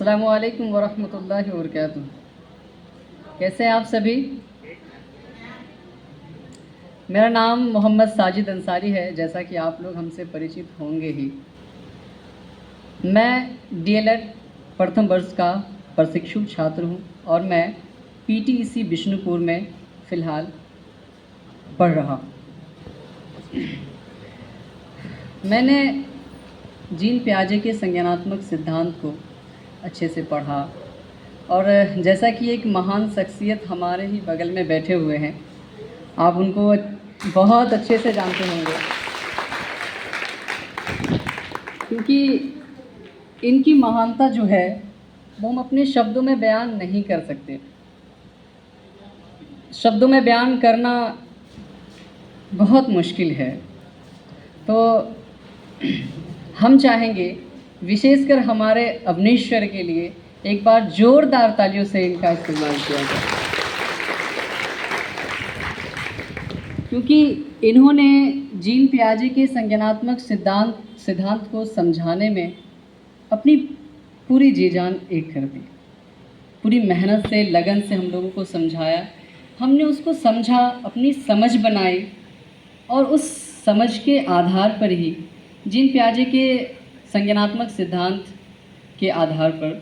अस्सलामु अलैकुम वरहमतुल्लाहि वबरकातुहू। कैसे हैं आप सभी? मेरा नाम मोहम्मद साजिद अंसारी है, जैसा कि आप लोग हमसे परिचित होंगे ही। मैं डीएलएड प्रथम वर्ष का प्रशिक्षु छात्र हूं और मैं पीटीईसी बिष्णुपुर में फ़िलहाल पढ़ रहा हूं। मैंने जीन पियाजे के संज्ञानात्मक सिद्धांत को अच्छे से पढ़ा और जैसा कि एक महान शख्सियत हमारे ही बगल में बैठे हुए हैं, आप उनको बहुत अच्छे से जानते होंगे, क्योंकि इनकी महानता जो है वो हम अपने शब्दों में बयान नहीं कर सकते। शब्दों में बयान करना बहुत मुश्किल है। तो हम चाहेंगे विशेषकर हमारे अवनीश्वर के लिए एक बार ज़ोरदार तालियों से इनका इस्तेमाल किया जाए, क्योंकि इन्होंने जीन पियाजे के संज्ञानात्मक सिद्धांत को समझाने में अपनी पूरी जी जान एक कर दी। पूरी मेहनत से, लगन से हम लोगों को समझाया, हमने उसको समझा, अपनी समझ बनाई और उस समझ के आधार पर ही जीन पियाजे के संज्ञानात्मक सिद्धांत के आधार पर,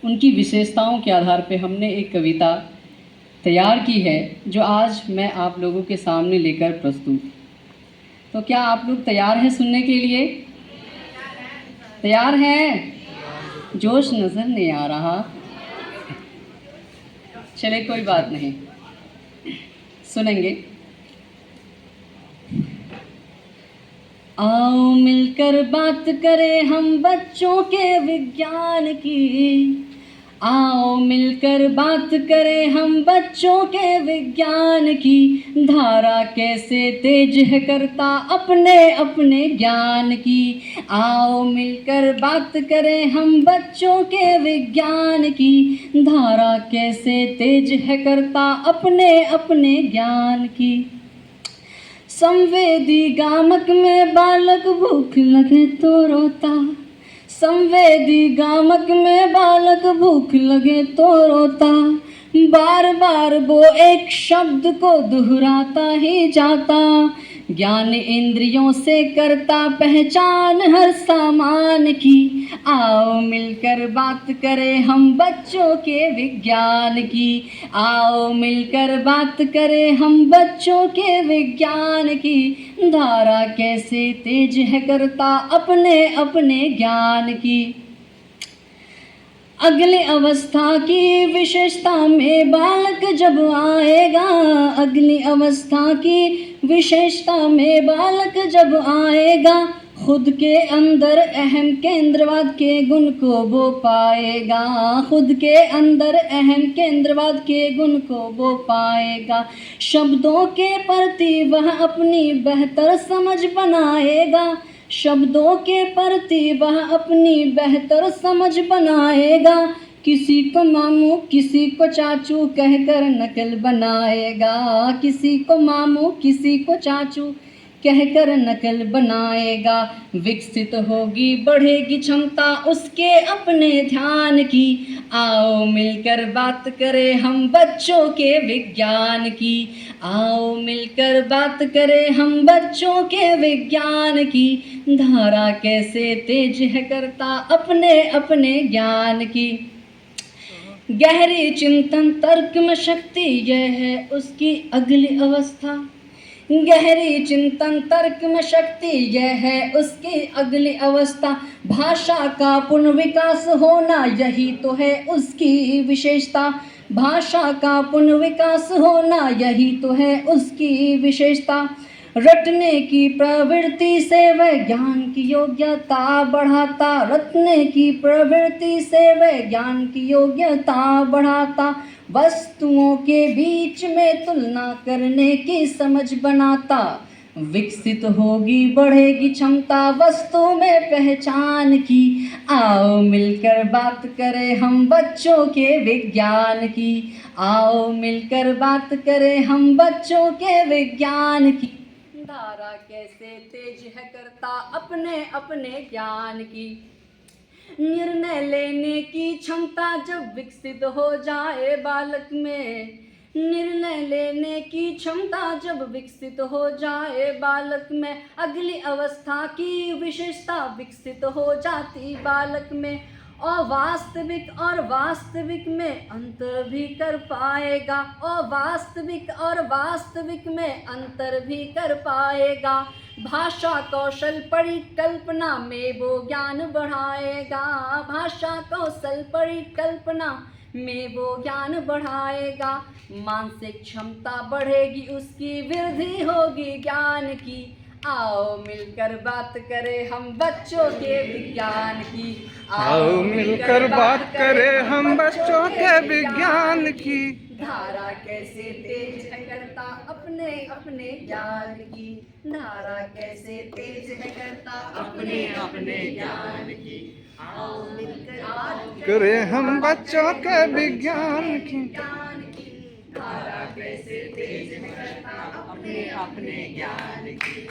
उनकी विशेषताओं के आधार पर हमने एक कविता तैयार की है जो आज मैं आप लोगों के सामने लेकर प्रस्तुत। तो क्या आप लोग तैयार हैं सुनने के लिए? तैयार हैं? जोश नज़र नहीं आ रहा। चले कोई बात नहीं, सुनेंगे। आओ मिलकर बात करें हम बच्चों के विज्ञान की। आओ मिलकर बात करें हम बच्चों के विज्ञान की। धारा कैसे तेज है करता अपने अपने ज्ञान की। आओ मिलकर बात करें हम बच्चों के विज्ञान की। धारा कैसे तेज है करता अपने अपने ज्ञान की। संवेदी गामक में बालक भूख लगे तो रोता। संवेदी गामक में बालक भूख लगे तो रोता। बार बार वो एक शब्द को दोहराता ही जाता। ज्ञान इंद्रियों से करता पहचान हर सामान की। आओ मिलकर बात करें हम बच्चों के विज्ञान की। आओ मिलकर बात करें हम बच्चों के विज्ञान की। धारा कैसे तेज है करता अपने अपने ज्ञान की। अगली अवस्था की विशेषता में बालक जब आएगा। अगली अवस्था की विशेषता में बालक जब आएगा। खुद के अंदर अहम केंद्रवाद के गुण को वो पाएगा। खुद के अंदर अहम केंद्रवाद के गुण को वो पाएगा। शब्दों के प्रति वह अपनी बेहतर समझ बनाएगा। शब्दों के प्रति वह अपनी बेहतर समझ बनाएगा। किसी को मामू किसी को चाचू कहकर नकल बनाएगा। किसी को मामू किसी को चाचू कहकर नकल बनाएगा। विकसित होगी बढ़ेगी क्षमता उसके अपने ध्यान की। आओ मिलकर बात करें हम बच्चों के विज्ञान की। आओ मिलकर बात करें हम बच्चों के विज्ञान की। धारा कैसे तेज है करता अपने अपने ज्ञान की। गहरी चिंतन तर्क में शक्ति यह है उसकी अगली अवस्था। गहरी चिंतन तर्क में शक्ति यह है उसकी अगली अवस्था। भाषा का पूर्ण विकास होना यही तो है उसकी विशेषता। भाषा का पूर्ण विकास होना यही तो है उसकी विशेषता। रटने की प्रवृत्ति से वह ज्ञान की योग्यता बढ़ाता। रटने की प्रवृत्ति से वह ज्ञान की योग्यता बढ़ाता। वस्तुओं के बीच में तुलना करने की समझ बनाता। विकसित होगी बढ़ेगी क्षमता वस्तु में पहचान की। आओ मिलकर बात करें हम बच्चों के विज्ञान की। आओ मिलकर बात करें हम बच्चों के विज्ञान की। धारा कैसे तेज है करता अपने अपने ज्ञान की। निर्णय लेने की क्षमता जब विकसित हो जाए बालक में, निर्णय लेने की क्षमता जब विकसित हो जाए बालक में, अगली अवस्था की विशेषता विकसित हो जाती बालक में। और वास्तविक में अंतर भी कर पाएगा, और वास्तविक में अंतर भी कर पाएगा। भाषा कौशल परिकल्पना में वो ज्ञान बढ़ाएगा, भाषा कौशल परिकल्पना में वो ज्ञान बढ़ाएगा। मानसिक क्षमता बढ़ेगी उसकी, वृद्धि होगी ज्ञान की। आओ मिलकर बात करें हम बच्चों के विज्ञान की, आओ मिलकर बात करें हम बच्चों के विज्ञान की। धारा कैसे तेज है करता अपने अपने ज्ञान की, धारा कैसे तेज है करता अपने अपने ज्ञान की। आओ मिलकर बात करें हम बच्चों के विज्ञान की। धारा कैसे तेज है करता अपने अपने ज्ञान की।